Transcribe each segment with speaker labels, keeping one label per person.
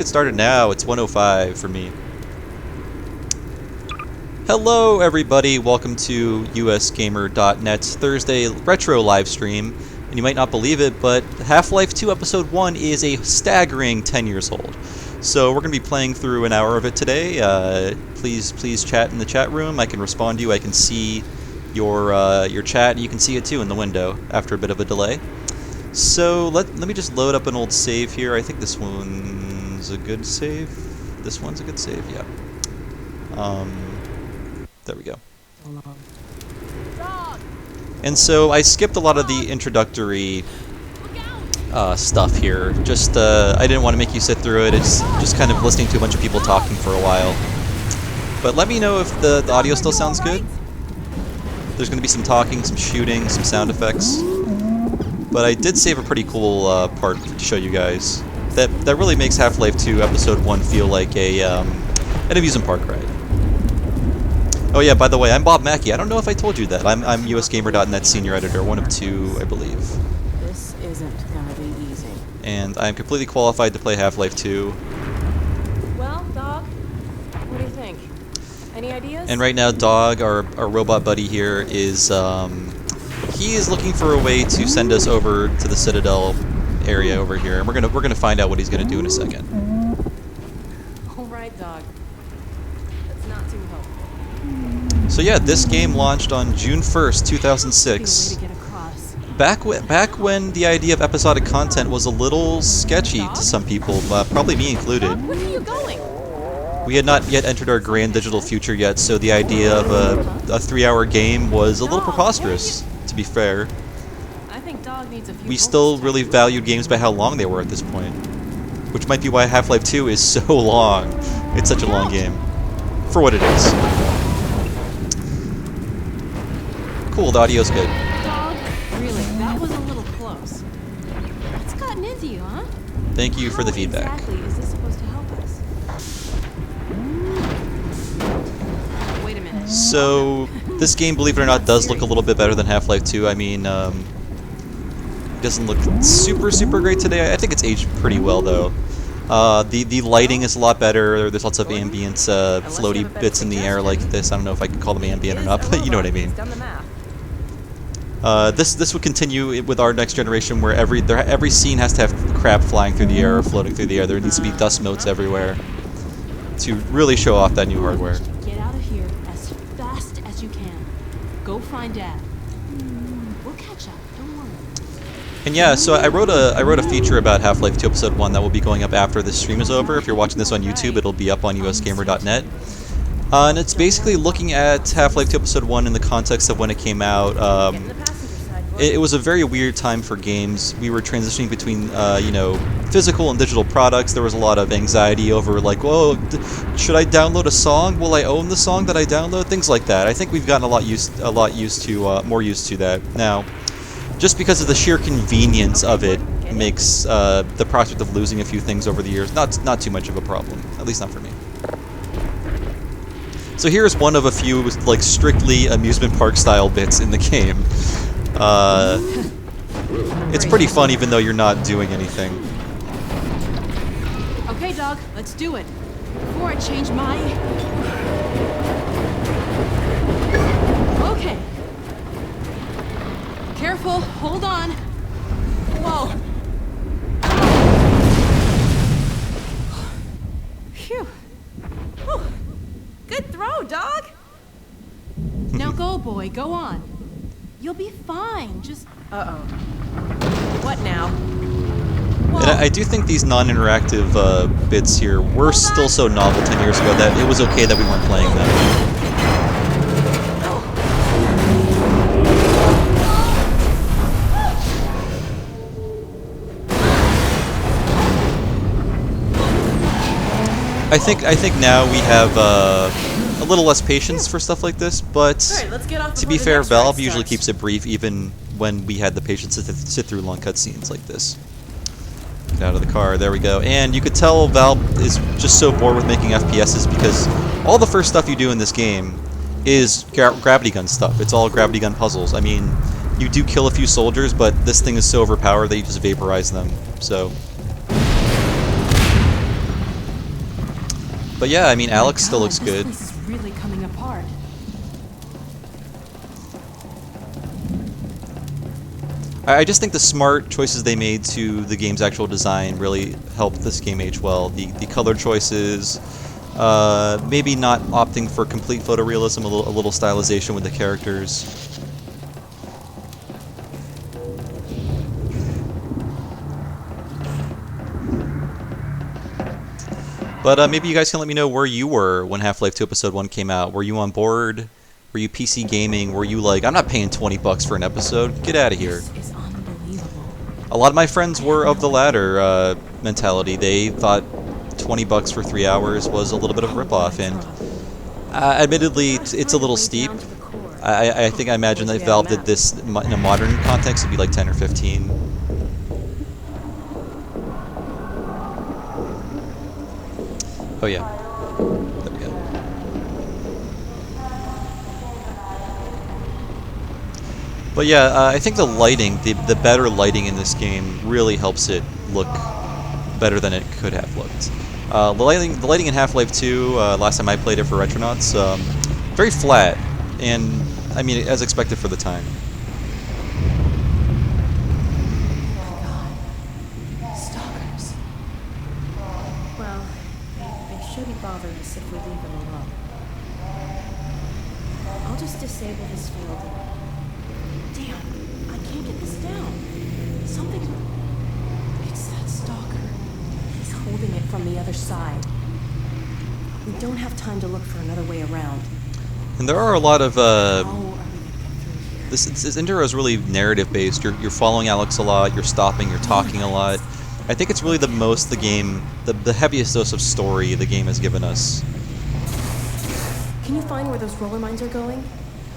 Speaker 1: It started now. It's 1:05 for me. Hello, everybody. Welcome to USgamer.net's Thursday retro live stream. And you might not believe it, but Half-Life 2 Episode 1 is a staggering 10 years old. So we're going to be playing through an hour of it today. Please chat in the chat room. I can respond to you. I can see your chat. You can see it too in the window after a bit of a delay. So let me just load up an old save here. I think this one's a good save. This one's a good save, yeah. There we go. And so I skipped a lot of the introductory stuff here. Just I didn't want to make you sit through it. It's just kind of listening to a bunch of people talking for a while. But let me know if the audio still sounds good. There's going to be some talking, some shooting, some sound effects. But I did save a pretty cool part to show you guys. That really makes Half-Life 2 Episode 1 feel like an amusement park ride. Oh yeah, by the way, I'm Bob Mackey. I don't know if I told you that. I'm USgamer.net senior editor, one of two, I believe.
Speaker 2: This isn't gonna be easy.
Speaker 1: And I'm completely qualified to play Half-Life 2.
Speaker 2: Well, Dog, what do you think? Any ideas?
Speaker 1: And right now, Dog, our robot buddy here, is he is looking for a way to send us over to the Citadel area over here, and we're gonna find out what he's gonna do in a second.
Speaker 2: All right, Dog. That's not too helpful.
Speaker 1: So yeah, this game launched on June 1st, 2006. Back when the idea of episodic content was a little sketchy to some people, probably me included.
Speaker 2: Where are you going?
Speaker 1: We had not yet entered our grand digital future yet, so the idea of a 3-hour game was a little preposterous, to be fair.
Speaker 2: I think Dog needs a few.
Speaker 1: We still really valued games by how long they were at this point, which might be why Half-Life 2 is so long. It's such a long game, for what it is. Cool, the audio's good.
Speaker 2: Dog, really, that was a little close. What's gotten into you, huh?
Speaker 1: Thank you for the feedback.
Speaker 2: How exactly is this supposed to help us? Wait a minute.
Speaker 1: So, this game, believe it or not, does look a little bit better than Half-Life 2. I mean, it doesn't look super great today. I think it's aged pretty well, though. The lighting is a lot better. There's lots of ambient, floaty bits in the air like this. I don't know if I can call them ambient or not, but you know what I mean. This would continue with our next generation, where every scene has to have crap flying through the air or floating through the air. There needs to be dust motes everywhere to really show off that new hardware.
Speaker 2: Get out of here as fast as you can. Go find Dad. We'll catch up. Don't worry.
Speaker 1: And yeah, so I wrote a feature about Half-Life 2 Episode 1 that will be going up after this stream is over. If you're watching this on YouTube, it'll be up on USgamer.net. And it's basically looking at Half-Life 2 Episode 1 in the context of when it came out. It was a very weird time for games. We were transitioning between, physical and digital products. There was a lot of anxiety over, like, whoa, should I download a song? Will I own the song that I download? Things like that. I think we've gotten more used to that now. Just because of the sheer convenience of it makes the prospect of losing a few things over the years not too much of a problem. At least not for me. So here's one of a few, like, strictly amusement park style bits in the game. It's pretty fun even though you're not doing anything.
Speaker 2: Okay, Dog, let's do it. Before I change my... Okay. Careful, hold on. Whoa. Phew. Whew. Good throw, Dog. Now go, boy, go on. You'll be fine. Just... Uh-oh. What now?
Speaker 1: And I do think these non-interactive bits here were still so novel 10 years ago that it was okay that we weren't playing them. I think now we have a little less patience for stuff like this, but to be fair, Valve usually keeps it brief even when we had the patience to sit through long cutscenes like this. Get out of the car, there we go. And you could tell Valve is just so bored with making FPSs because all the first stuff you do in this game is gravity gun stuff. It's all gravity gun puzzles. I mean, you do kill a few soldiers, but this thing is so overpowered that you just vaporize them, so... But yeah, I mean, Alex still looks
Speaker 2: this
Speaker 1: good.
Speaker 2: place is really coming apart.
Speaker 1: I just think the smart choices they made to the game's actual design really helped this game age well. The color choices, maybe not opting for complete photorealism, a little stylization with the characters. But maybe you guys can let me know where you were when Half-Life 2 Episode 1 came out. Were you on board? Were you PC gaming? Were you like, I'm not paying 20 bucks for an episode, get out of here.
Speaker 2: This is unbelievable.
Speaker 1: A lot of my friends were of the latter mentality. They thought 20 bucks for 3 hours was a little bit of a ripoff, and admittedly, it's a little steep. I think I imagine that if Valve did this in a modern context, it'd be like 10 or 15. Oh yeah. There we go. But yeah, I think the lighting, the better lighting in this game really helps it look better than it could have looked. The lighting in Half-Life 2, last time I played it for Retronauts, very flat, and I mean, as expected for the time.
Speaker 2: Stalkers. Well, they shouldn't bother us if we leave them alone. I'll just disable this field. Damn, I can't get this down. Something... It's that stalker. He's holding it from the other side. We don't have time to look for another way around.
Speaker 1: And there are a lot of
Speaker 2: How are we gonna get through here?
Speaker 1: this intro is really narrative based. You're following Alex a lot. You're stopping. You're talking a lot. I think it's really the heaviest dose of story the game has given us.
Speaker 2: Can you find where those roller mines are going?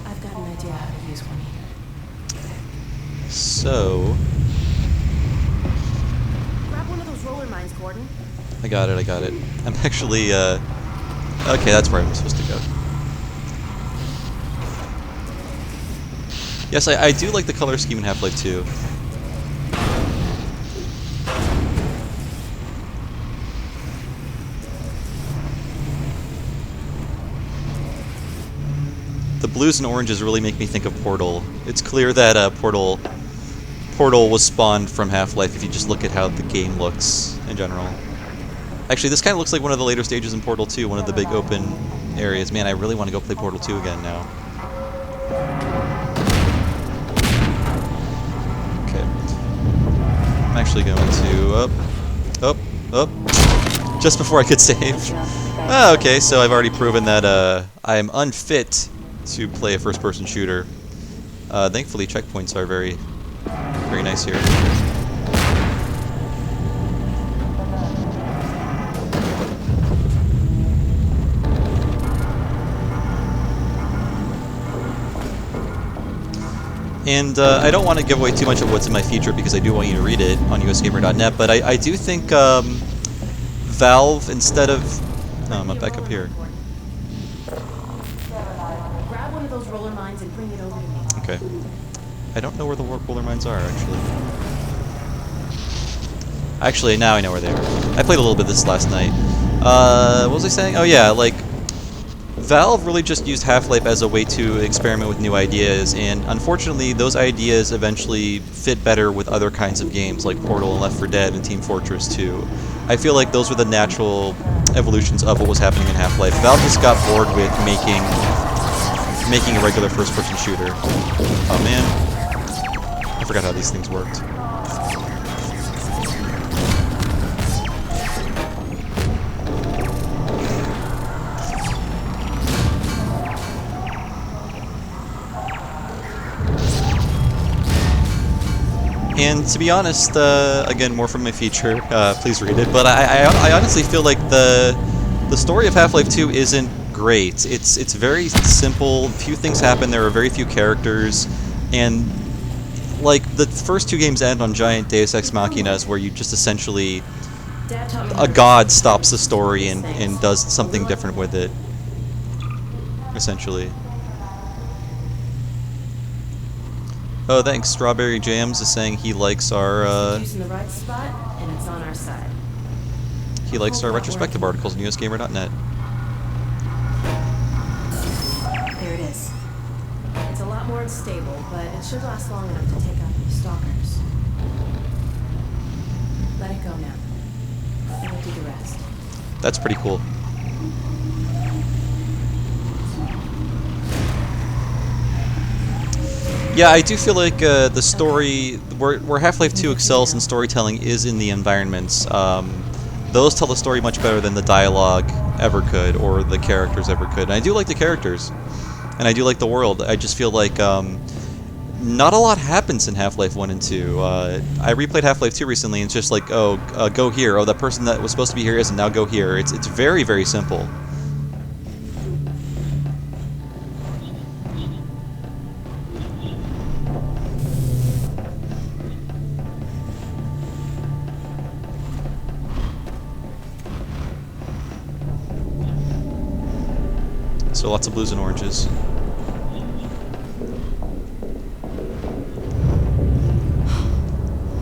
Speaker 2: I've got an idea how to use one here.
Speaker 1: So
Speaker 2: Grab one of those roller mines, Gordon.
Speaker 1: I got it. I'm actually okay. That's where I'm supposed to go. Yes, I do like the color scheme in Half-Life 2. The blues and oranges really make me think of Portal. It's clear that Portal was spawned from Half-Life if you just look at how the game looks in general. Actually, this kind of looks like one of the later stages in Portal 2, one of the big open areas. Man, I really want to go play Portal 2 again now. I'm actually going to up, just before I could save. Ah, okay, so I've already proven that I am unfit to play a first-person shooter. Thankfully, checkpoints are very nice here. And I don't want to give away too much of what's in my future because I do want you to read it on USgamer.net, but I do think Valve, instead of... No, I'm back up here.
Speaker 2: Grab one of those roller mines and bring it over to me.
Speaker 1: Okay. I don't know where the roller mines are, actually. Actually, now I know where they are. I played a little bit of this last night. What was I saying? Oh yeah, like... Valve really just used Half-Life as a way to experiment with new ideas, and unfortunately those ideas eventually fit better with other kinds of games like Portal and Left 4 Dead and Team Fortress 2. I feel like those were the natural evolutions of what was happening in Half-Life. Valve just got bored with making a regular first-person shooter. Oh man, I forgot how these things worked. And to be honest, again, more from my feature, please read it, but I honestly feel like the story of Half-Life 2 isn't great. It's very simple, few things happen, there are very few characters, and like the first two games end on giant Deus Ex Machinas where you just essentially, a god stops the story and does something different with it, essentially. Oh, thanks. Strawberry Jams is saying he likes our,
Speaker 2: Using the right spot, and it's on our side.
Speaker 1: he likes our retrospective articles on USgamer.net.
Speaker 2: unstable, but it should last long enough to take out the stalkers. Let it go now. And we'll do the rest.
Speaker 1: That's pretty cool. Yeah, I do feel like the story, where Half-Life 2 excels in storytelling is in the environments. Those tell the story much better than the dialogue ever could, or the characters ever could. And I do like the characters, and I do like the world. I just feel like not a lot happens in Half-Life 1 and 2. I replayed Half-Life 2 recently, and it's just like, oh, go here. Oh, that person that was supposed to be here isn't, now go here. It's very, very simple. So lots of blues and oranges.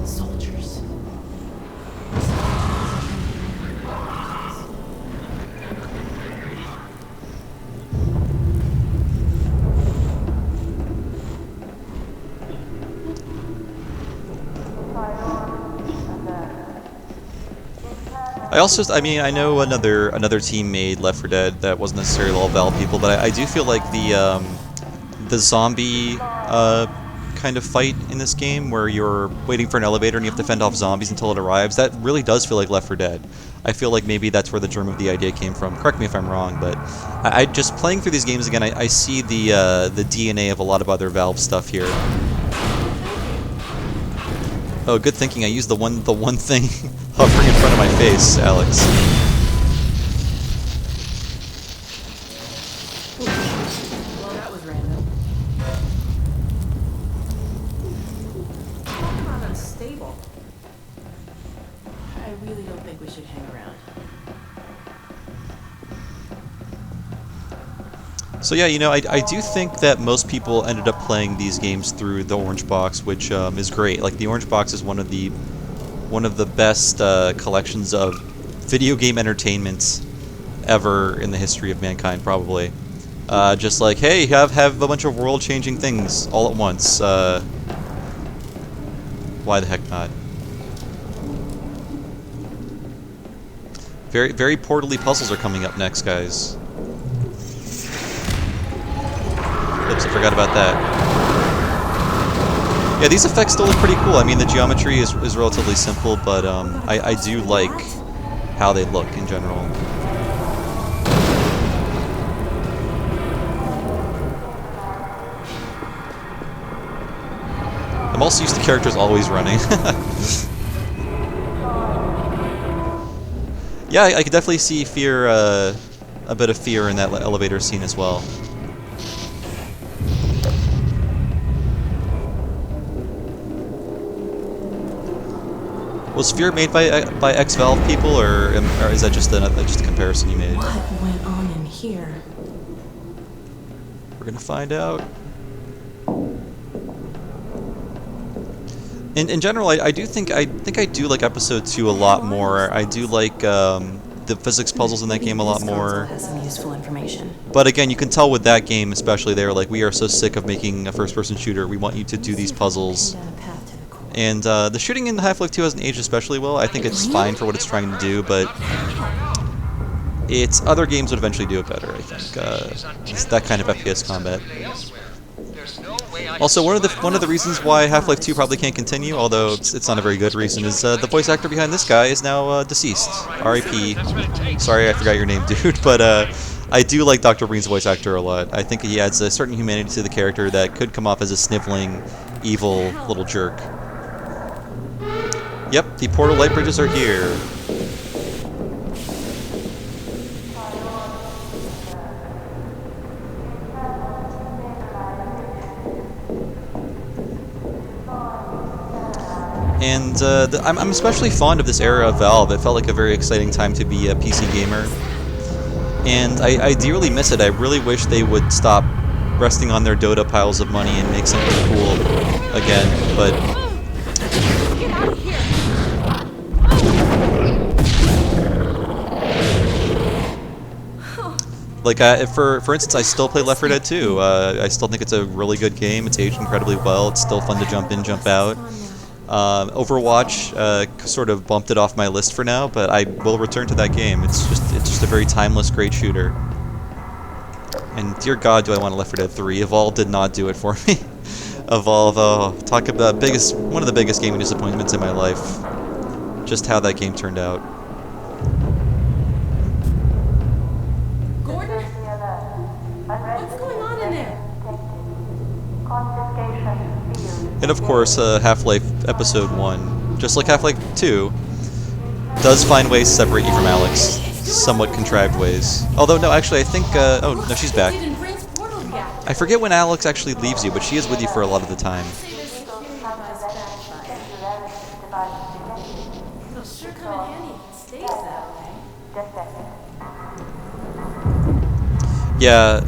Speaker 2: Soldiers.
Speaker 1: I mean, I know another team made Left 4 Dead that wasn't necessarily all Valve people, but I do feel like the zombie kind of fight in this game, where you're waiting for an elevator and you have to fend off zombies until it arrives, that really does feel like Left 4 Dead. I feel like maybe that's where the germ of the idea came from. Correct me if I'm wrong, but I just playing through these games again, I see the DNA of a lot of other Valve stuff here. Oh, good thinking. I used the one thing hovering in front of my face, Alex.
Speaker 2: Well, that was random. Talk about unstable. I really don't think we should hang around.
Speaker 1: So yeah, you know, I do think that most people ended up playing these games through the Orange Box, which is great. Like, the Orange Box is one of the best collections of video game entertainment ever in the history of mankind, probably. Just like, hey, have a bunch of world-changing things all at once. Why the heck not? Very, very portally puzzles are coming up next, guys. Oops, I forgot about that. Yeah, these effects still look pretty cool. I mean, the geometry is relatively simple, but I do like how they look in general. I'm also used to characters always running. Yeah, I could definitely see fear, a bit of fear in that elevator scene as well. Was Fear made by ex-Valve people, or is that just a comparison you made?
Speaker 2: What went on in here?
Speaker 1: We're gonna find out. In general, I do think I do like Episode 2 a lot more. I do like the physics puzzles in that game a lot more.
Speaker 2: Has some useful information.
Speaker 1: But again, you can tell with that game, especially, they were like, we are so sick of making a first-person shooter. We want you to do these puzzles. And the shooting in Half-Life 2 hasn't aged especially well. I think it's fine for what it's trying to do, but its other games would eventually do it better, I think. It's that kind of FPS combat. Also, one of the reasons why Half-Life 2 probably can't continue, although it's not a very good reason, is the voice actor behind this guy is now deceased. R.I.P. Sorry, I forgot your name, dude, but I do like Dr. Breen's voice actor a lot. I think he adds a certain humanity to the character that could come off as a sniveling, evil little jerk. Yep, the portal light bridges are here. And I'm especially fond of this era of Valve. It felt like a very exciting time to be a PC gamer. And I dearly miss it. I really wish they would stop resting on their Dota piles of money and make something cool again, but...
Speaker 2: Get out of here!
Speaker 1: Like, for instance, I still play Left 4 Dead 2. I still think it's a really good game. It's aged incredibly well. It's still fun to jump in, jump out. Overwatch sort of bumped it off my list for now, but I will return to that game. It's just a very timeless, great shooter. And dear God, do I want a Left 4 Dead 3. Evolve did not do it for me. Evolve, oh, talk about one of the biggest gaming disappointments in my life. Just how that game turned out.
Speaker 2: Gordon? What's going on in there?
Speaker 1: And of course, Half-Life Episode 1, just like Half-Life 2, does find ways to separate you from Alex. Somewhat contrived ways. Although, no, actually, I think, oh, no, she's back. I forget when Alex actually leaves you, but she is with you for a lot of the time.
Speaker 2: It'll sure come in handy if it stays that way.
Speaker 1: Yeah,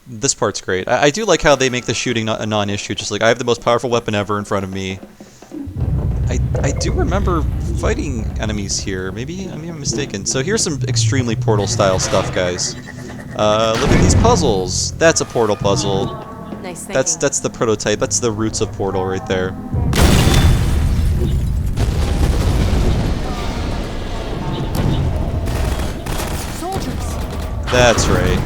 Speaker 1: this part's great. I do like how they make the shooting a non-issue. Just like, I have the most powerful weapon ever in front of me. I do remember fighting enemies here. Maybe I'm mistaken. So here's some extremely Portal-style stuff, guys. Look at these puzzles. That's a Portal puzzle.
Speaker 2: Nice thinking.
Speaker 1: That's the prototype. That's the roots of Portal right there.
Speaker 2: Soldiers.
Speaker 1: That's right.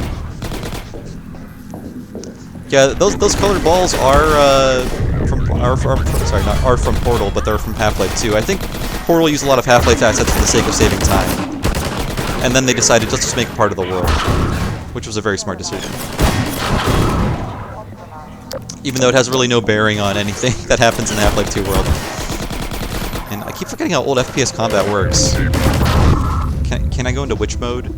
Speaker 1: Yeah, those colored balls are from Portal, but they're from Half-Life 2. I think Portal used a lot of Half-Life assets for the sake of saving time, and then they decided let's just make it part of the world, which was a very smart decision. Even though it has really no bearing on anything that happens in the Half-Life 2 world. And I keep forgetting how old FPS combat works. Can I go into witch mode?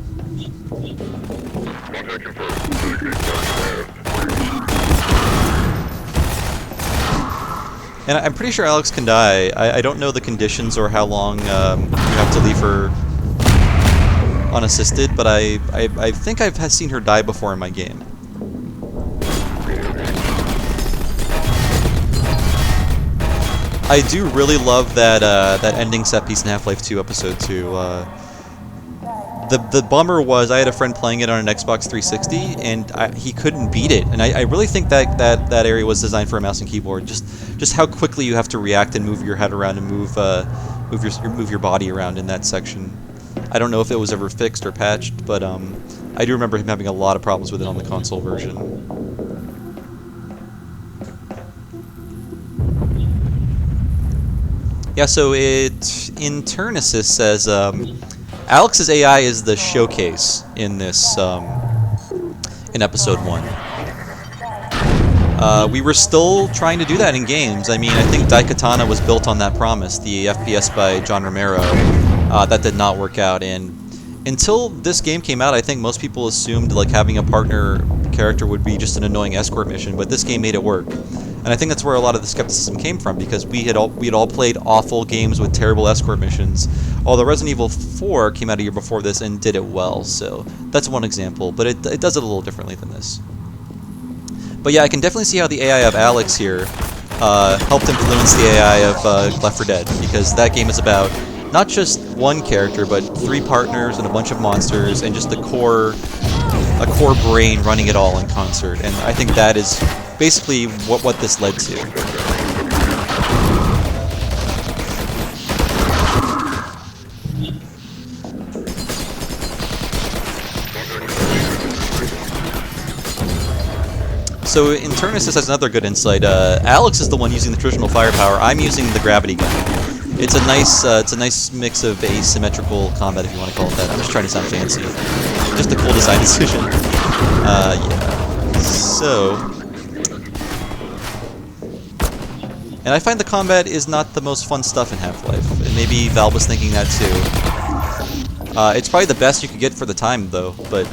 Speaker 1: And I'm pretty sure Alex can die. I don't know the conditions or how long you have to leave her unassisted, but I think I've seen her die before in my game. I do really love that ending set piece in Half-Life 2 Episode 2. The bummer was I had a friend playing it on an Xbox 360, and he couldn't beat it. And I really think that area was designed for a mouse and keyboard. Just how quickly you have to react and move your head around and move your body around in that section. I don't know if it was ever fixed or patched, but I do remember him having a lot of problems with it on the console version. Yeah, so Internasys says Alex's AI is the showcase in this in Episode 1. We were still trying to do that in games. I mean, I think Daikatana was built on that promise, the FPS by John Romero. That did not work out, and until this game came out, I think most people assumed like having a partner character would be just an annoying escort mission, but this game made it work. And I think that's where a lot of the skepticism came from, because we had all played awful games with terrible escort missions. Although Resident Evil 4 came out a year before this and did it well, so that's one example, but it does it a little differently than this. But yeah, I can definitely see how the AI of Alex here helped influence the AI of Left 4 Dead, because that game is about not just one character, but 3 partners and a bunch of monsters, and just a core brain running it all in concert. And I think that is basically what this led to. So Internasys has another good insight. Alex is the one using the traditional firepower. I'm using the gravity gun. It's a nice mix of asymmetrical combat, if you want to call it that. I'm just trying to sound fancy. Just a cool design decision. Yeah. So, and I find the combat is not the most fun stuff in Half-Life. And maybe Valve was thinking that too. It's probably the best you could get for the time, though. But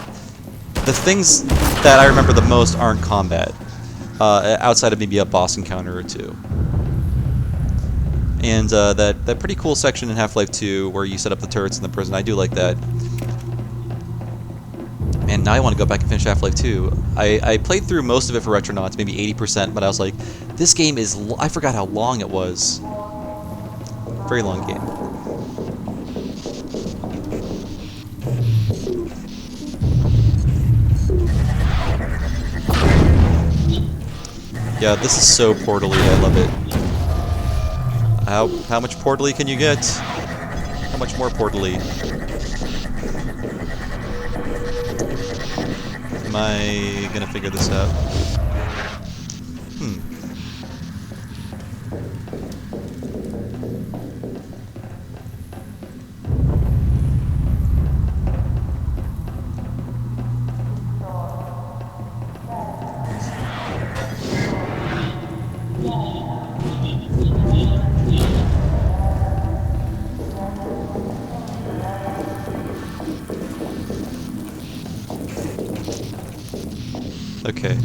Speaker 1: the things that I remember the most aren't combat, outside of maybe a boss encounter or two. And that pretty cool section in Half-Life 2 where you set up the turrets in the prison, I do like that. And now I want to go back and finish Half-Life 2. I played through most of it for Retronauts, maybe 80%, but I was like, this game is... I forgot how long it was. Very long game. Yeah, this is so portally, I love it. How much portally can you get? How much more portally? Am I gonna figure this out? Okay.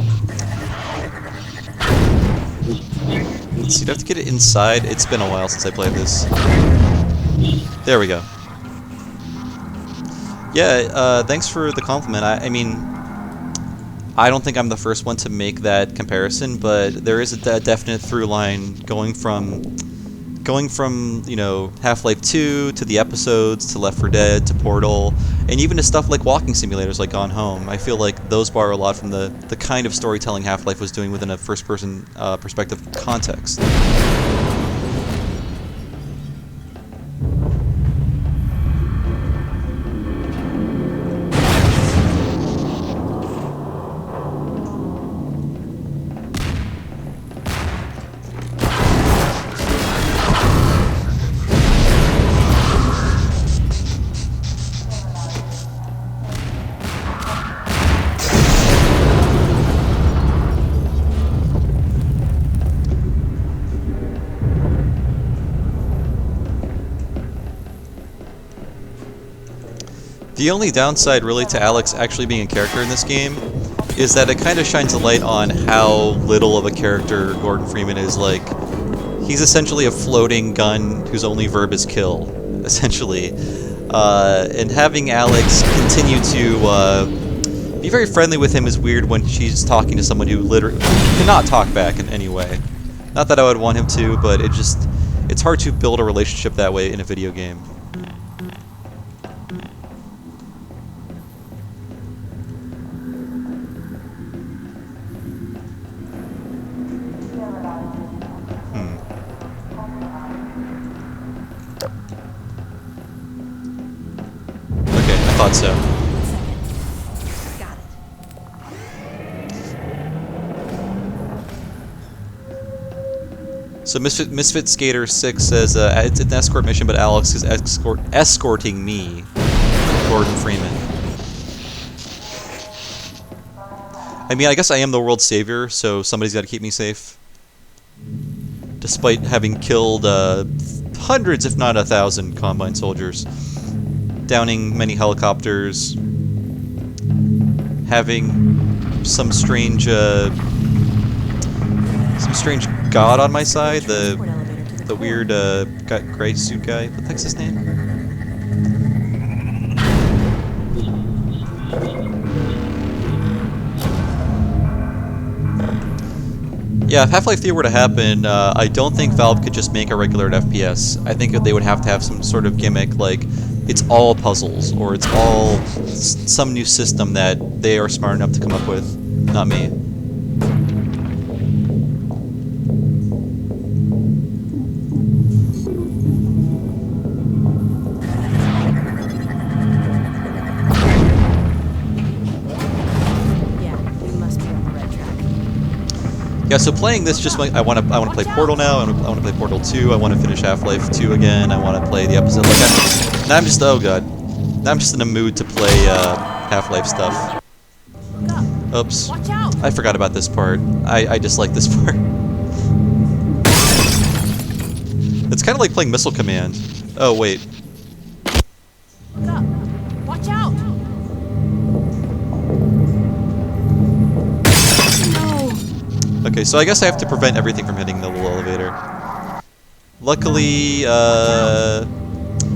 Speaker 1: Let's see, do I have to get it inside? It's been a while since I played this. There we go. Yeah, thanks for the compliment. I mean, I don't think I'm the first one to make that comparison, but there is a definite through line going from, you know, Half-Life 2 to the episodes to Left 4 Dead to Portal, and even to stuff like walking simulators like Gone Home. I feel like those borrow a lot from the kind of storytelling Half-Life was doing within a first-person perspective context. The only downside really to Alex actually being a character in this game is that it kind of shines a light on how little of a character Gordon Freeman is. Like, he's essentially a floating gun whose only verb is kill, essentially. And having Alex continue to be very friendly with him is weird when she's talking to someone who literally cannot talk back in any way. Not that I would want him to, but it's hard to build a relationship that way in a video game. I thought so.
Speaker 2: Got it.
Speaker 1: So Misfit Skater 6 says it's an escort mission, but Alex is escorting me, Gordon Freeman. I mean, I guess I am the world's savior, so somebody's got to keep me safe. Despite having killed hundreds, if not 1,000, Combine soldiers. Downing many helicopters, having some strange god on my side, the weird gray suit guy. What the heck's his name? Yeah, if Half-Life 3 were to happen, I don't think Valve could just make a regular FPS. I think they would have to have some sort of gimmick, like it's all puzzles, or it's all some new system that they are smart enough to come up with. Not me.
Speaker 2: Yeah, we must be on the right track.
Speaker 1: Yeah, so playing this just I want to play Portal now. I want to play Portal 2. I want to finish Half-Life 2 again. I want to play the episode. Like now I'm just now I'm just in a mood to play Half-Life stuff. Oops,
Speaker 2: Watch out!
Speaker 1: I forgot about this part. I dislike this part. It's kind of like playing Missile Command. Oh wait.
Speaker 2: Look up! Watch out! No!
Speaker 1: Okay, so I guess I have to prevent everything from hitting the little elevator. Luckily,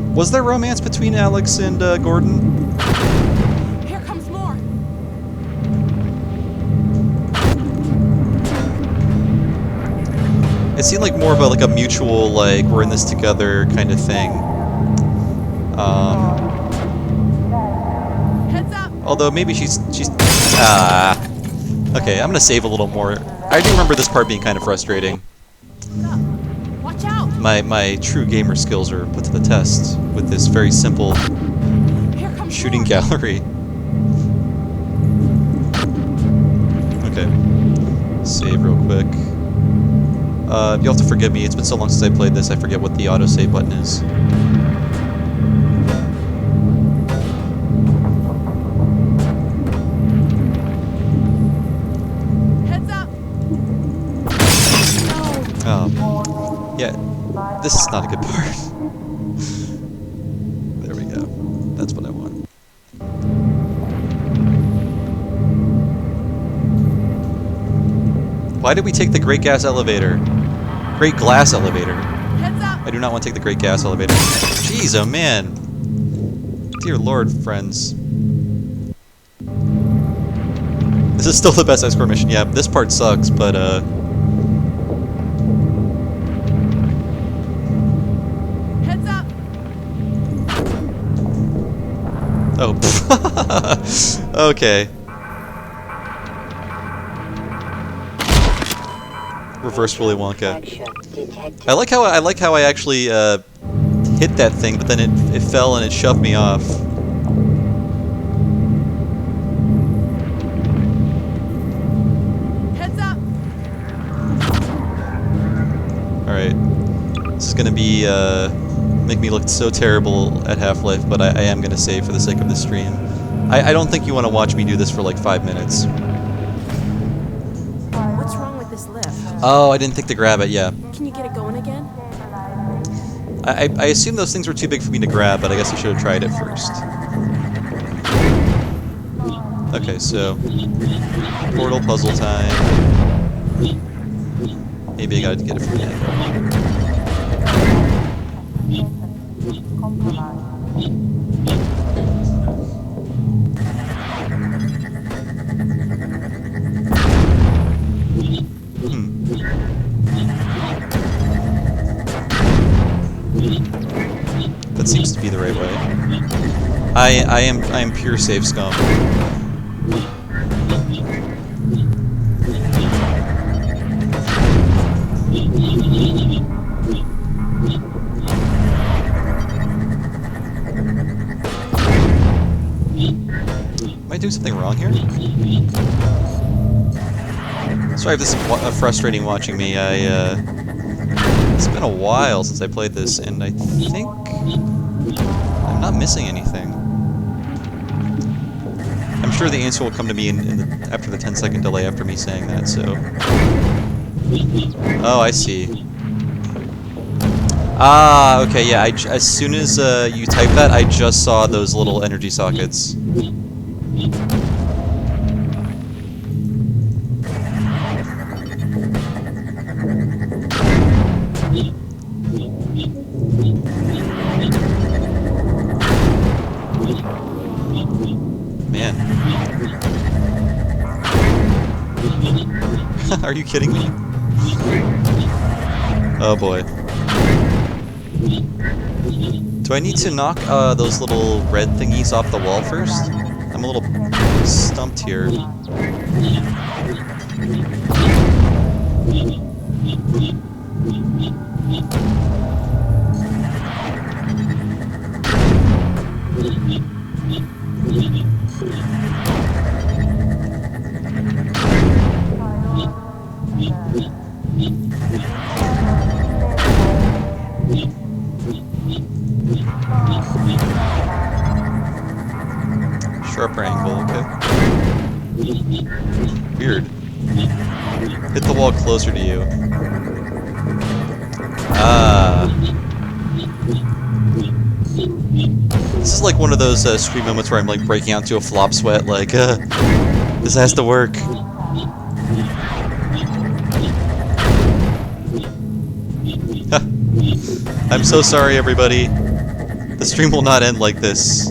Speaker 1: was there romance between Alex and Gordon?
Speaker 2: Here comes more!
Speaker 1: It seemed like more of a mutual, like, we're in this together kind of thing.
Speaker 2: Heads up!
Speaker 1: Although maybe she's okay, I'm gonna save a little more I do remember this part being kind of frustrating.
Speaker 2: Watch out!
Speaker 1: My true gamer skills are put to the test with this very simple
Speaker 2: Here comes
Speaker 1: shooting
Speaker 2: more.
Speaker 1: gallery. Okay. Save real quick. You'll have to forgive me, it's been so long since I played this, I forget what the autosave button is.
Speaker 2: Heads up! No.
Speaker 1: Yeah, this is not a good part. There we go. That's what I want. Why did we take the Great Gas Elevator? Great Glass Elevator.
Speaker 2: Heads up!
Speaker 1: I do not want to take the Great Gas Elevator. Jeez, oh man. Dear Lord, friends. This is still the best escort mission. Yeah, this part sucks, but
Speaker 2: Heads up!
Speaker 1: oh. Okay. Reverse Willy Wonka. I like how I actually hit that thing, but then it fell and it shoved me off.
Speaker 2: Heads up!
Speaker 1: All right, this is gonna be make me look so terrible at Half-Life, but I am gonna save for the sake of the stream. I don't think you want to watch me do this for like 5 minutes.
Speaker 2: What's wrong with this lift?
Speaker 1: Oh, I didn't think to grab it. Yeah.
Speaker 2: Can you get it going again?
Speaker 1: I assume those things were too big for me to grab, but I guess I should have tried it first. Okay, so portal puzzle time. Maybe I gotta get it from the angle. That seems to be the right way. I am pure save scum. Am I doing something wrong here? Sorry if this is frustrating watching me. It's been a while since I played this, and I think I'm not missing anything. I'm sure the answer will come to me after the 10-second delay after me saying that, so... Oh, I see. Ah, okay, yeah, as soon as you type that, I just saw those little energy sockets. Man. Are you kidding me? Oh boy. Do I need to knock those little red thingies off the wall first? I'm a little stumped here. Sharper angle, okay. Weird. Hit the wall closer to you. Ah. This is like one of those stream moments where I'm like breaking out into a flop sweat, like, this has to work. I'm so sorry, everybody. The stream will not end like this.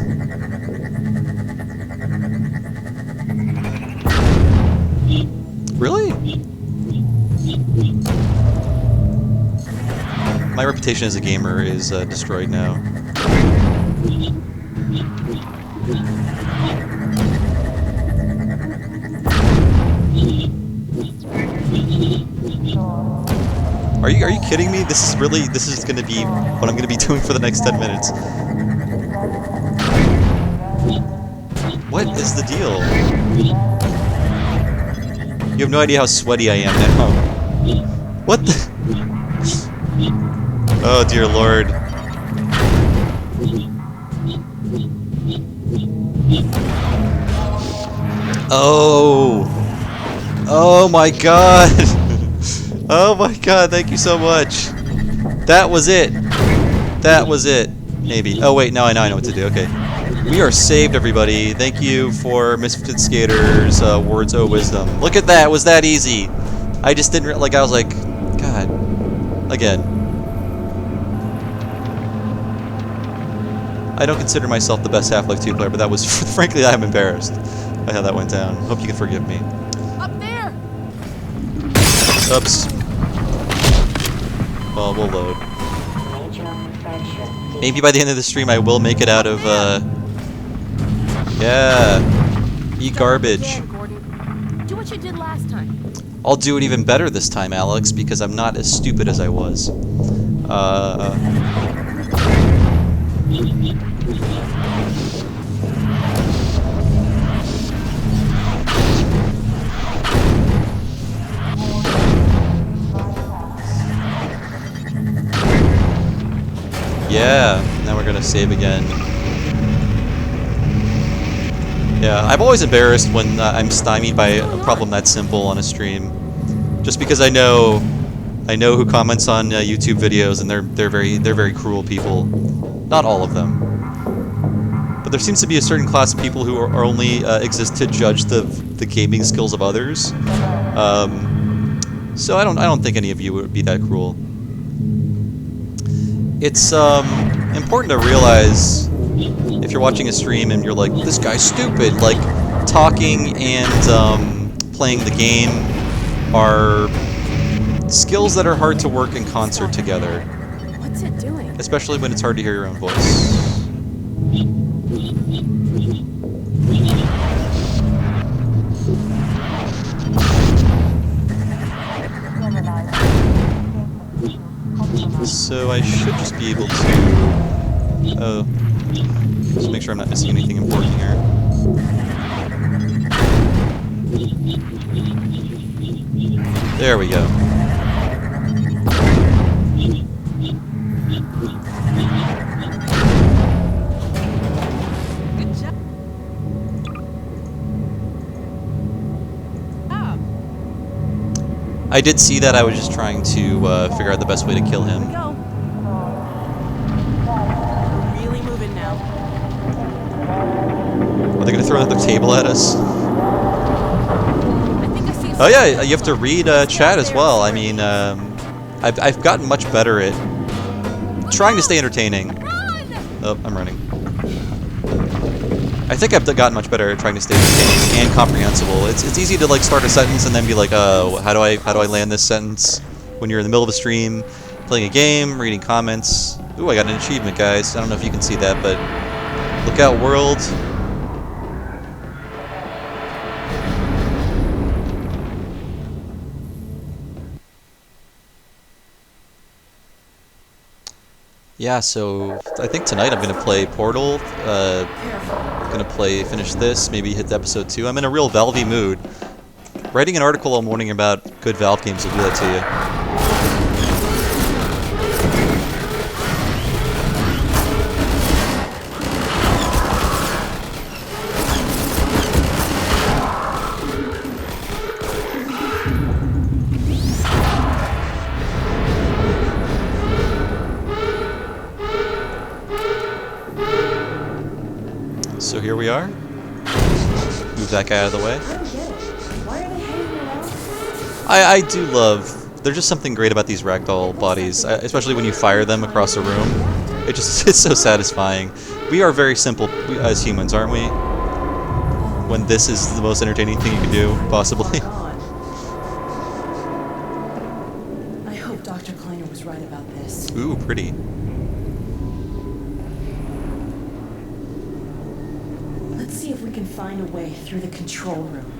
Speaker 1: Really? My reputation as a gamer is destroyed now. Are you kidding me? This is gonna be what I'm gonna be doing for the next 10 minutes. What is the deal? You have no idea how sweaty I am now. What the? Oh dear lord. Oh. Oh my god. Oh my god, thank you so much. That was it. That was it. Maybe. Oh wait, now I know what to do. Okay. We are saved, everybody. Thank you for Misfit Skater's words of wisdom. Look at that. It was that easy. I just didn't... Like, I was like... God. Again. I don't consider myself the best Half-Life 2 player, but that was... Frankly, I'm embarrassed by how that went down. Hope you can forgive me.
Speaker 2: Up there.
Speaker 1: Oops. Well, we'll load. Maybe by the end of the stream I will make it out of, Yeah. Eat garbage.
Speaker 2: There, Gordon. Do what you did last time.
Speaker 1: I'll do it even better this time, Alex, because I'm not as stupid as I was. Yeah, now we're gonna save again. Yeah, I'm always embarrassed when I'm stymied by a problem that simple on a stream, just because I know who comments on YouTube videos, and they're very cruel people. Not all of them, but there seems to be a certain class of people who are only exist to judge the gaming skills of others. So I don't think any of you would be that cruel. It's important to realize, if you're watching a stream and you're like, this guy's stupid, like, talking and playing the game are skills that are hard to work in concert together.
Speaker 2: What's it doing?
Speaker 1: Especially when it's hard to hear your own voice. So I should just be able to... Oh. Just make sure I'm not missing anything important here. There we go.
Speaker 2: Good job.
Speaker 1: I did see that. I was just trying to figure out the best way to kill him.
Speaker 2: Go. Really moving now.
Speaker 1: Are they going to throw another table at us?
Speaker 2: I think I see.
Speaker 1: Oh yeah, you have to read chat as well. I mean, I've gotten much better at trying to stay entertaining. Oh, I'm running. I think I've gotten much better at trying to stay entertaining and comprehensible. It's easy to like start a sentence and then be like, oh, how do I land this sentence when you're in the middle of a stream, playing a game, reading comments. Ooh, I got an achievement, guys. I don't know if you can see that, but look out, world. Yeah, so I think tonight I'm going to play Portal, I'm going to finish this, maybe hit episode 2. I'm in a real Valve-y mood. Writing an article all morning about good Valve games will do that to you. So here we are. Move that guy out of the way. I do love... There's just something great about these ragdoll bodies, especially when you fire them across a room. It's so satisfying. We are very simple as humans, aren't we? When this is the most entertaining thing you can do, possibly.
Speaker 2: I hope Dr. Kleiner was right about this.
Speaker 1: Ooh, pretty.
Speaker 2: Let's see if we can find a way through the control room.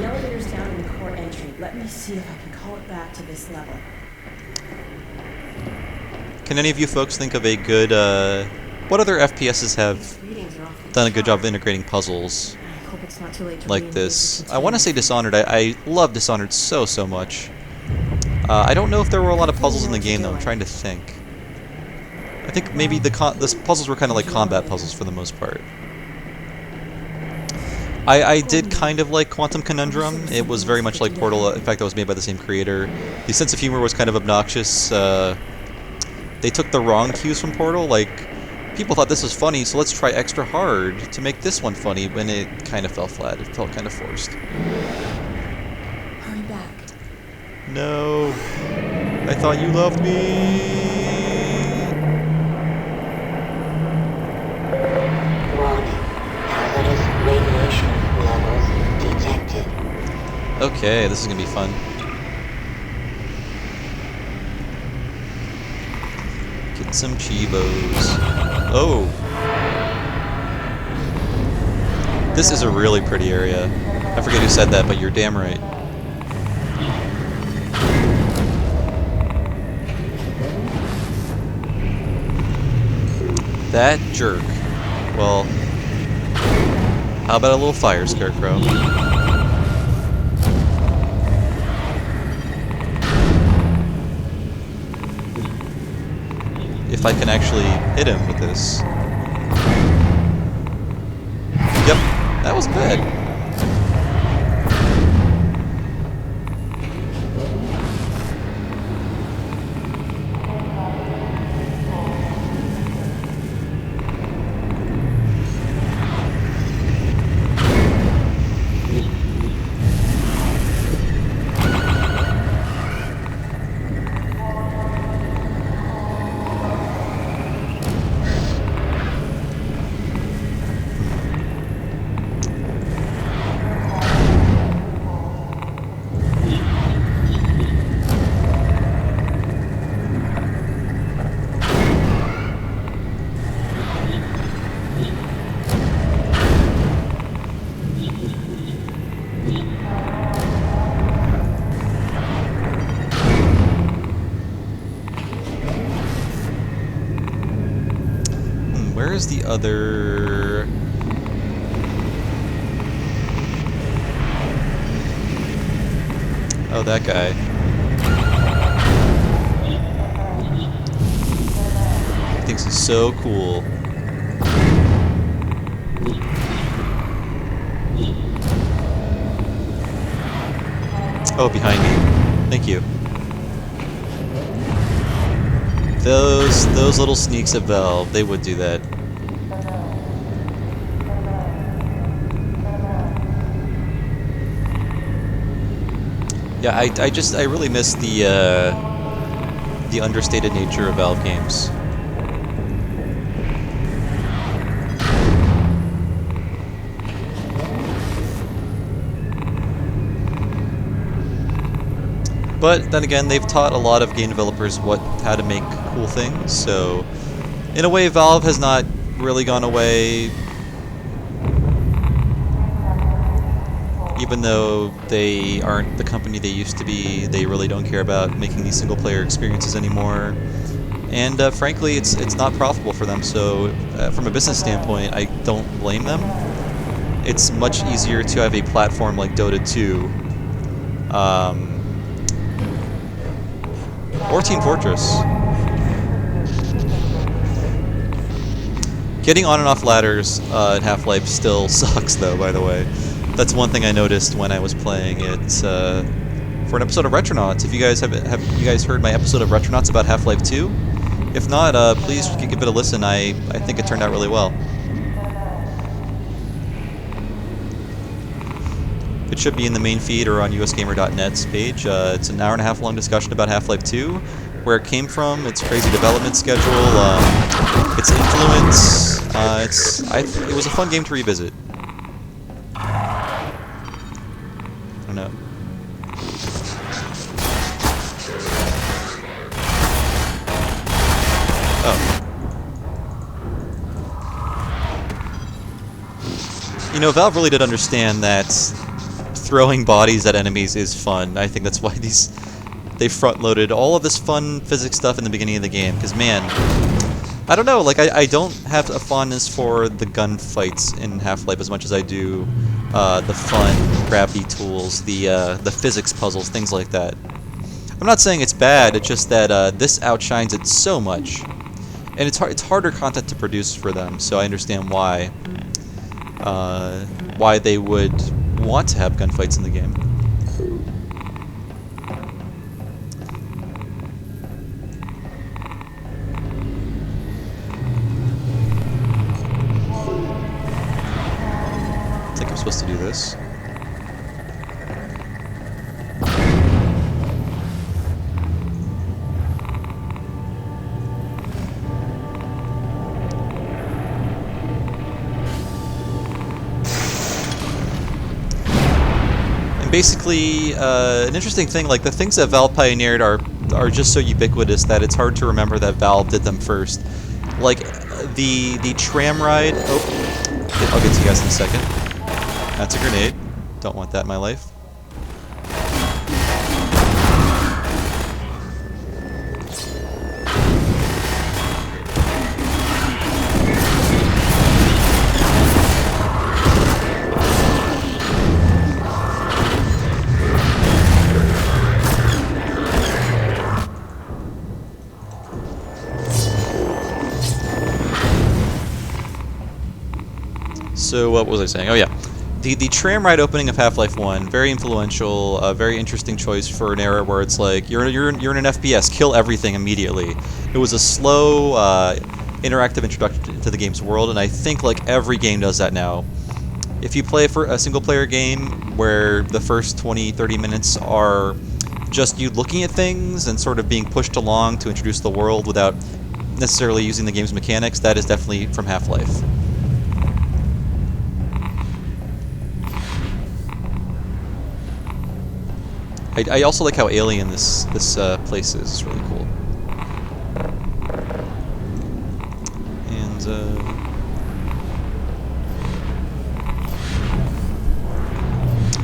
Speaker 2: elevator's down in the core entry. Let me see if I can call it back to this level.
Speaker 1: Can any of you folks think of a good, what other FPSs have done a good job of integrating puzzles
Speaker 2: I hope it's not too late to
Speaker 1: like this? I want to say Dishonored. I love Dishonored so much. I don't know if there were a lot of puzzles in the game, though. I'm trying to think. I think maybe the puzzles were kind of like combat puzzles for the most part. I did kind of like Quantum Conundrum. It was very much like Portal. In fact, that was made by the same creator. The sense of humor was kind of obnoxious. They took the wrong cues from Portal. Like, people thought this was funny, so let's try extra hard to make this one funny, when it kind of fell flat. It felt kind of forced.
Speaker 2: Hurry back.
Speaker 1: No. I thought you loved me.
Speaker 3: Radiation levels detected.
Speaker 1: Okay, this is gonna be fun. Get some Chivos. Oh! This is a really pretty area. I forget who said that, but you're damn right. That jerk. Well, how about a little fire scarecrow? If I can actually hit him with this. Yep, that was good. Where is the other... Oh, that guy. He thinks he's so cool. Oh, behind me. Thank you. Those little sneaks at Valve, they would do that. Yeah, I really miss the understated nature of Valve games. But then again, they've taught a lot of game developers how to make cool things, so in a way Valve has not really gone away. Even though they aren't the company they used to be, they really don't care about making these single-player experiences anymore. And frankly, it's not profitable for them, so from a business standpoint, I don't blame them. It's much easier to have a platform like Dota 2, or Team Fortress. Getting on and off ladders in Half-Life still sucks, though, by the way. That's one thing I noticed when I was playing it for an episode of Retronauts. If you guys have you guys heard my episode of Retronauts about Half-Life 2? If not, please give it a listen. I think it turned out really well. It should be in the main feed or on USgamer.net's page. It's an hour-and-a-half long discussion about Half-Life 2, where it came from, its crazy development schedule, its influence. It was a fun game to revisit. I don't know. Oh. You know, Valve really did understand that throwing bodies at enemies is fun. I think that's why they front-loaded all of this fun physics stuff in the beginning of the game. Because, man, I don't know, like, I don't have a fondness for the gunfights in Half-Life as much as I do the fun gravity tools, the physics puzzles, things like that. I'm not saying it's bad, it's just that this outshines it so much. And it's harder content to produce for them, so I understand why they would want to have gunfights in the game. I think I'm supposed to do this. Basically, an interesting thing, like the things that Valve pioneered are just so ubiquitous that it's hard to remember that Valve did them first. Like the tram ride. Oh, I'll get to you guys in a second. That's a grenade. Don't want that in my life. So what was I saying? Oh yeah, the tram ride opening of Half-Life 1, very influential, very interesting choice for an era where it's like you're in an FPS, kill everything immediately. It was a slow, interactive introduction to the game's world, and I think like every game does that now. If you play for a single-player game where the first 20-30 minutes are just you looking at things and sort of being pushed along to introduce the world without necessarily using the game's mechanics, that is definitely from Half-Life. I also like how alien this place is. It's really cool. And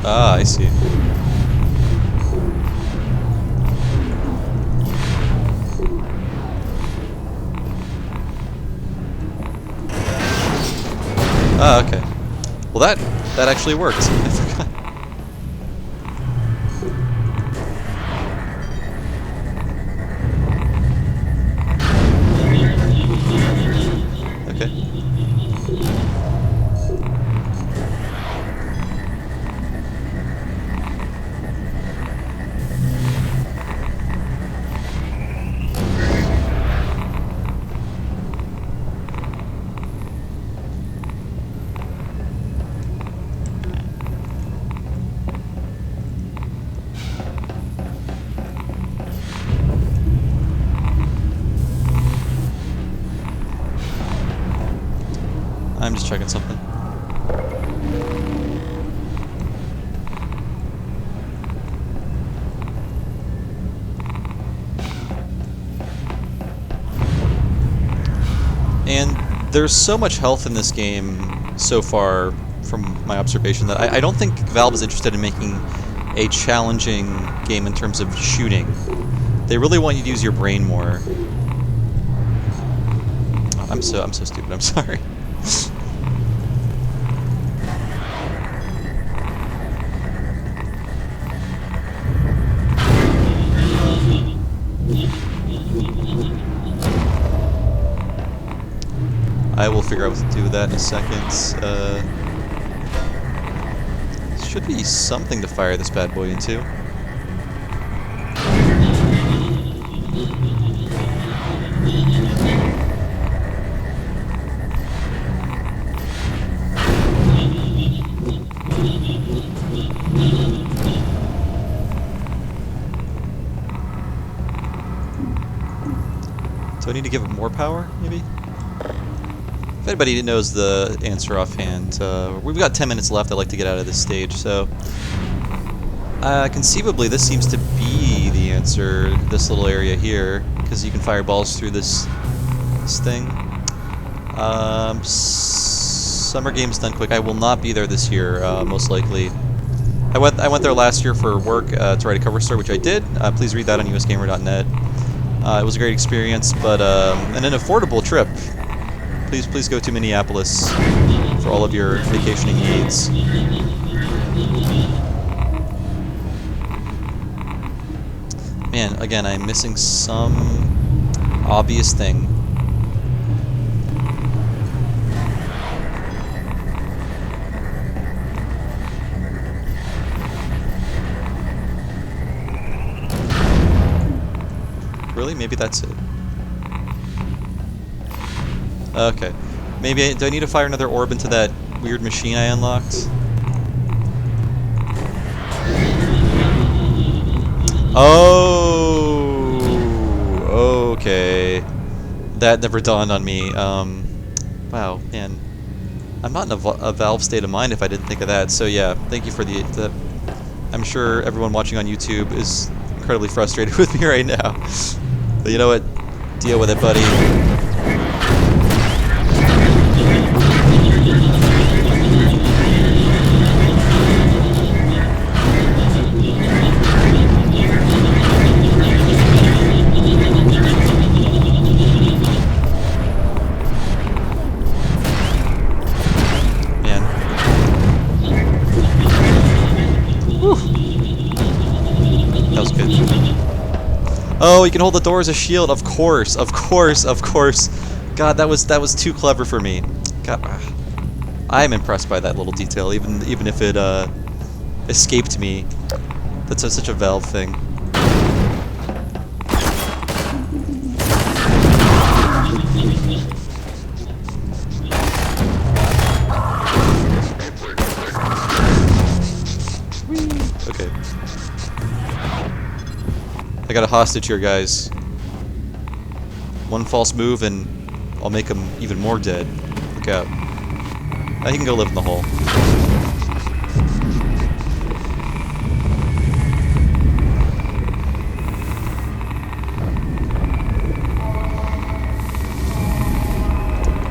Speaker 1: I see. Ah, okay. Well, that actually worked. I forgot. I'm just checking something. And there's so much health in this game so far, from my observation, that I don't think Valve is interested in making a challenging game in terms of shooting. They really want you to use your brain more. I'm so stupid. I'm sorry. I will figure out what to do with that in a second. Should be something to fire this bad boy into. Do I need to give it more power, maybe? If anybody knows the answer offhand, we've got 10 minutes left. I'd like to get out of this stage, so conceivably this seems to be the answer, this little area here, because you can fire balls through this thing. Summer Games Done Quick. I will not be there this year, most likely. I went there last year for work to write a cover story, which I did. Please read that on USgamer.net. It was a great experience, but and an affordable trip. Please go to Minneapolis for all of your vacationing needs. Man, again, I'm missing some obvious thing. Really? Maybe that's it. Okay. Maybe do I need to fire another orb into that weird machine I unlocked? Oh, okay. That never dawned on me. Wow, man. I'm not in a Valve state of mind if I didn't think of that. So yeah, thank you for the I'm sure everyone watching on YouTube is incredibly frustrated with me right now. But you know what? Deal with it, buddy. Oh, you can hold the door as a shield. Of course, of course, of course. God, that was too clever for me. God, I'm impressed by that little detail, even if it escaped me. That's such a Valve thing. Okay. I got a hostage here, guys. One false move and I'll make him even more dead. Look out. Now he can go live in the hole.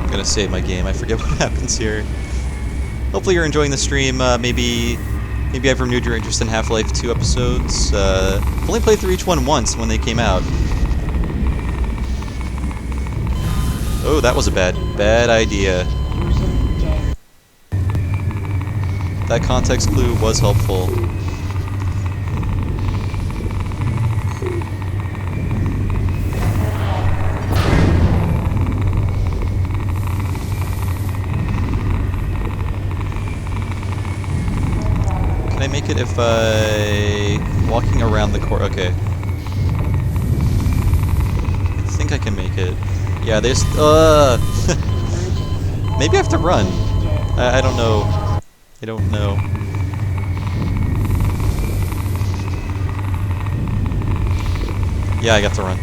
Speaker 1: I'm gonna save my game. I forget what happens here. Hopefully you're enjoying the stream. Maybe I've renewed your interest in Half-Life 2 episodes. I've only played through each one once when they came out. Oh, that was a bad idea. That context clue was helpful. Can I make it if walking around the court? Okay. I think I can make it. Yeah, there's maybe I have to run. I don't know. I don't know. Yeah, I got to run.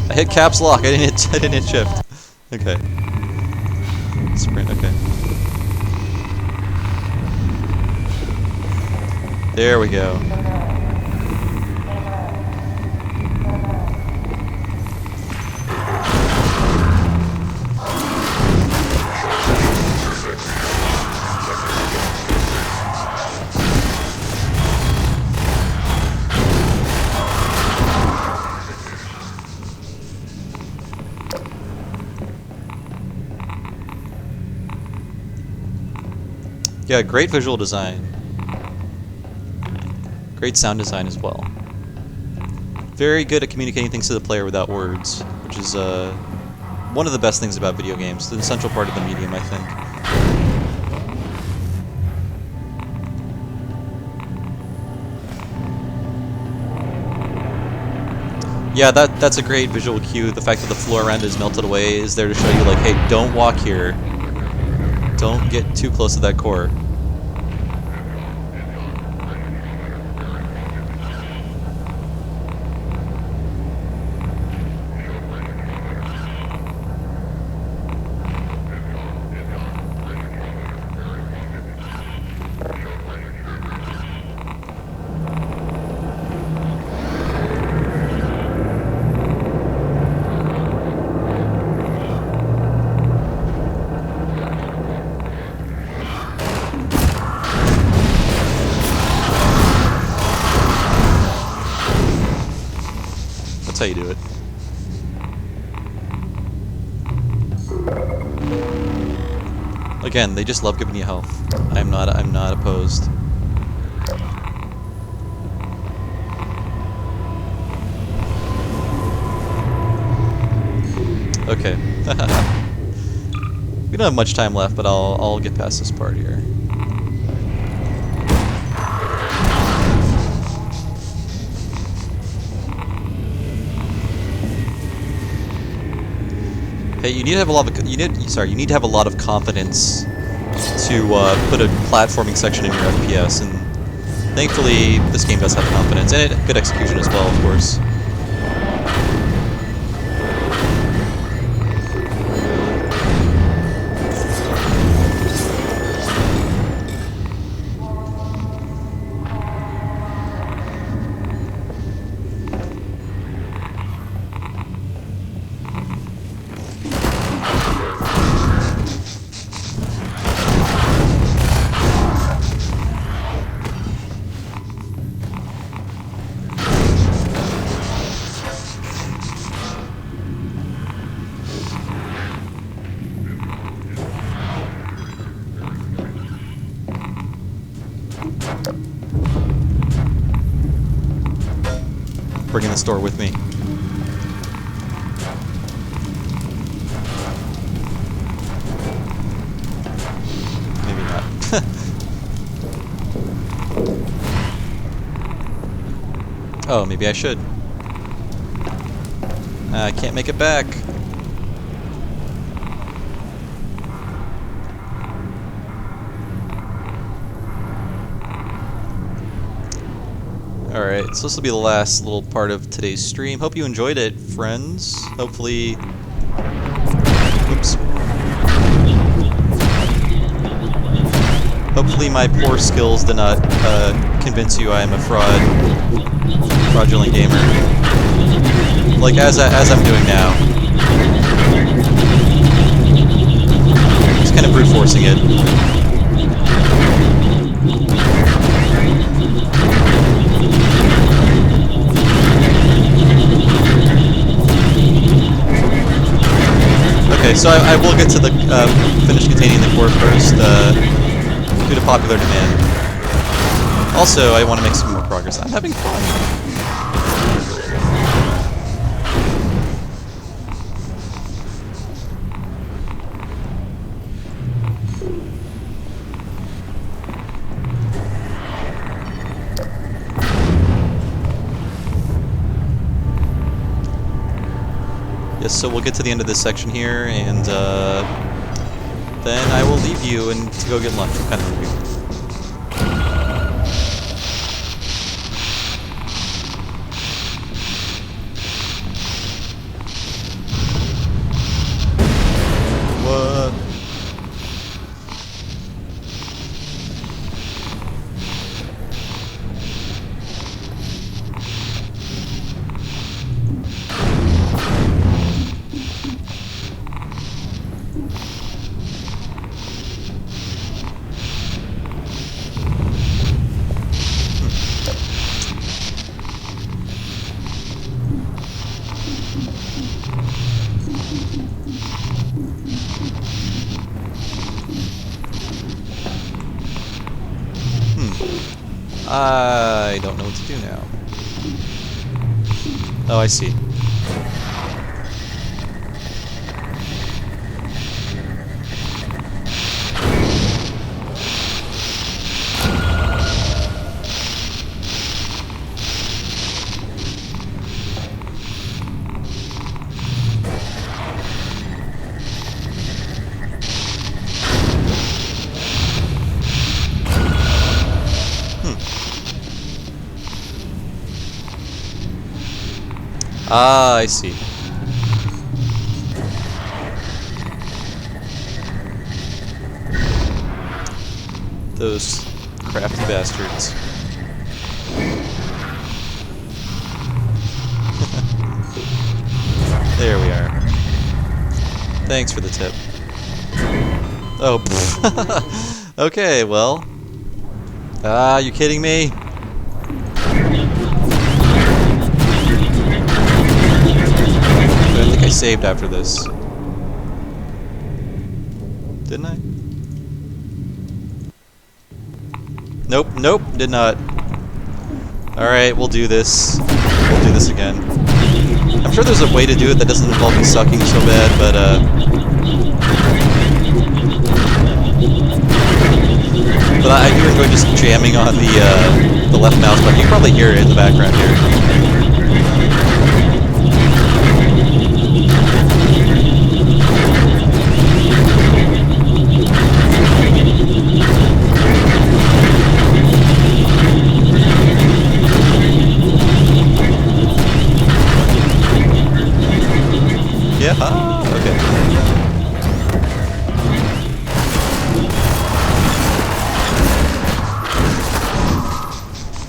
Speaker 1: I hit caps lock. I didn't hit shift. Okay. Sprint. Okay. There we go. Yeah, great visual design. Great sound design as well. Very good at communicating things to the player without words, which is one of the best things about video games. The essential part of the medium, I think. Yeah, that's a great visual cue. The fact that the floor around it is melted away is there to show you, like, hey, don't walk here. Don't get too close to that core. That's how you do it. Again, they just love giving you health. I'm not opposed. Okay. We don't have much time left, but I'll get past this part here. Hey, you need to have a lot of you need to have a lot of confidence to put a platforming section in your FPS, and thankfully this game does have confidence and good execution as well, of course. Bringing this door with me. Maybe not. Oh, maybe I should. I can't make it back. Alright, so this will be the last little part of today's stream. Hope you enjoyed it, friends. Hopefully... Oops. Hopefully my poor skills did not convince you I am a fraudulent gamer. Like, as I'm doing now. Just kind of brute forcing it. Okay, so I will get to the finish containing the core first, due to popular demand. Also, I want to make some more progress. I'm having fun. Yes, so we'll get to the end of this section here, and then I will leave you and to go get lunch. I'm kind of hungry. What? I don't know what to do now. Oh, I see. Ah, I see. Those crafty bastards. There we are. Thanks for the tip. Oh, okay, well. Ah, you kidding me? saved after this. Didn't I? Nope, nope, did not. Alright, we'll do this. We'll do this again. I'm sure there's a way to do it that doesn't involve me sucking so bad, but I do enjoy just jamming on the left mouse button. You can probably hear it in the background here. Yeah, okay.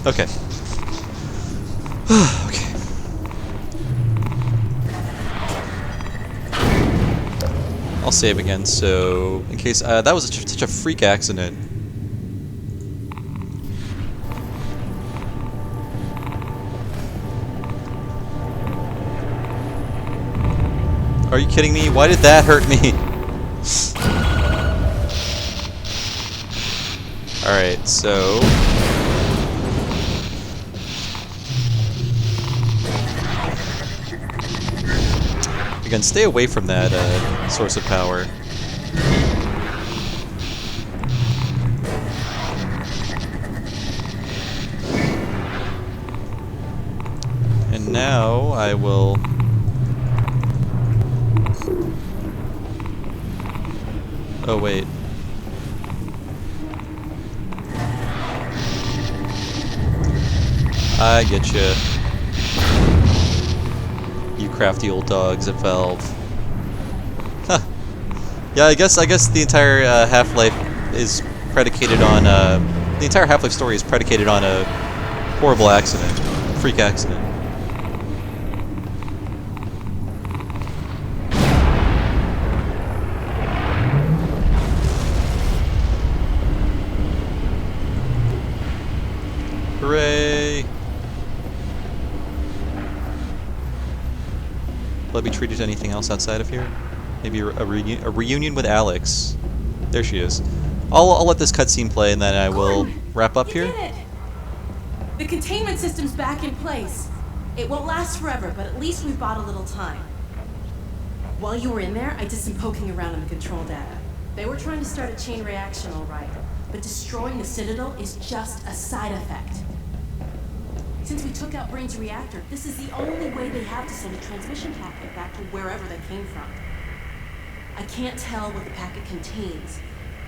Speaker 1: Okay. Okay. I'll save again, so in case that was such a freak accident. Are you kidding me? Why did that hurt me? Alright, so... Again, stay away from that source of power. And now I will... Oh, wait. I get you. You crafty old dogs at Valve. Huh. Yeah, I guess the entire Half-Life is predicated on the entire Half-Life story is predicated on a horrible accident, freak accident. Hooray! Will I be treated to anything else outside of here? Maybe a reunion with Alex. There she is. I'll let this cutscene play and then I will wrap up here.
Speaker 2: You did it! The containment system's back in place. It won't last forever, but at least we've bought a little time. While you were in there, I did some poking around in the control data. They were trying to start a chain reaction, all right, but destroying the Citadel is just a side effect. Since we took out Brain's reactor, this is the only way they have to send a transmission packet back to wherever they came from. I can't tell what the packet contains,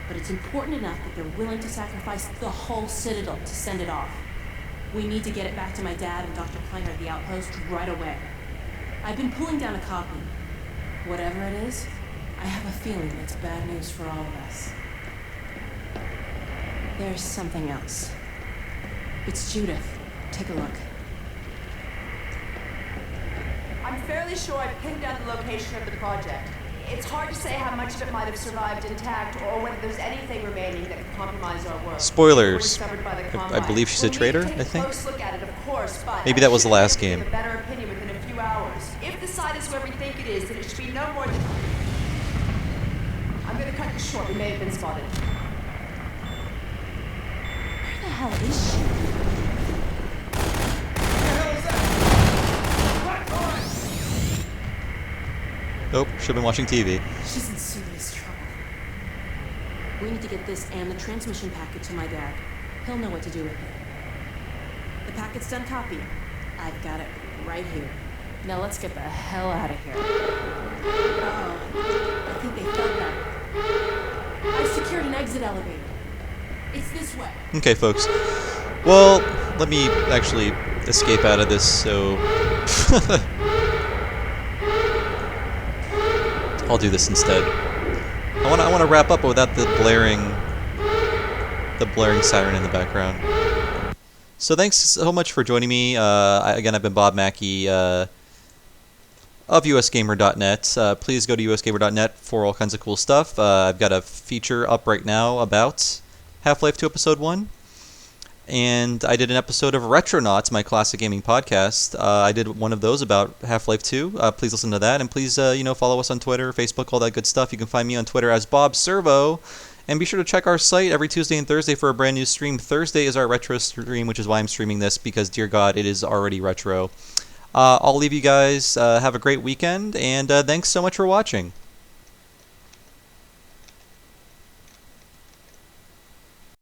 Speaker 2: but it's important enough that they're willing to sacrifice the whole Citadel to send it off. We need to get it back to my dad and Dr. Kleiner at the outpost right away. I've been pulling down a copy. Whatever it is, I have a feeling it's bad news for all of us. There's something else. It's Judith. Take a look.
Speaker 4: I'm fairly sure I pinned down the location of the project. It's hard to say how much of it might have survived intact or whether there's anything remaining that could compromise our work.
Speaker 1: Spoilers. I believe she's a traitor, I think. Maybe that was the last game.
Speaker 4: A better opinion within a few hours. If the site is where we think it is, then it should be no more than... I'm gonna cut this short. We may have been spotted.
Speaker 2: Where the hell is she?
Speaker 1: Nope, should've been watching TV.
Speaker 2: She's in serious trouble. We need to get this and the transmission packet to my dad. He'll know what to do with it. The packet's done copying. I've got it right here. Now let's get the hell out of here. Uh-oh. I think they found that. I've secured an exit elevator. It's this way.
Speaker 1: Okay, folks. Well, let me actually escape out of this, so... I'll do this instead. I want to wrap up without the blaring siren in the background. So thanks so much for joining me. Again, I've been Bob Mackey of USgamer.net. Please go to USgamer.net for all kinds of cool stuff. I've got a feature up right now about Half-Life 2 Episode 1. and I did an episode of Retronauts, my classic gaming podcast. I did one of those about Half-Life 2. Please listen to that, and please, follow us on Twitter, Facebook, all that good stuff. You can find me on Twitter as Bob Servo, and be sure to check our site every Tuesday and Thursday for a brand new stream. Thursday is our retro stream, which is why I'm streaming this, because, dear God, it is already retro. I'll leave you guys. Have a great weekend, and thanks so much for watching.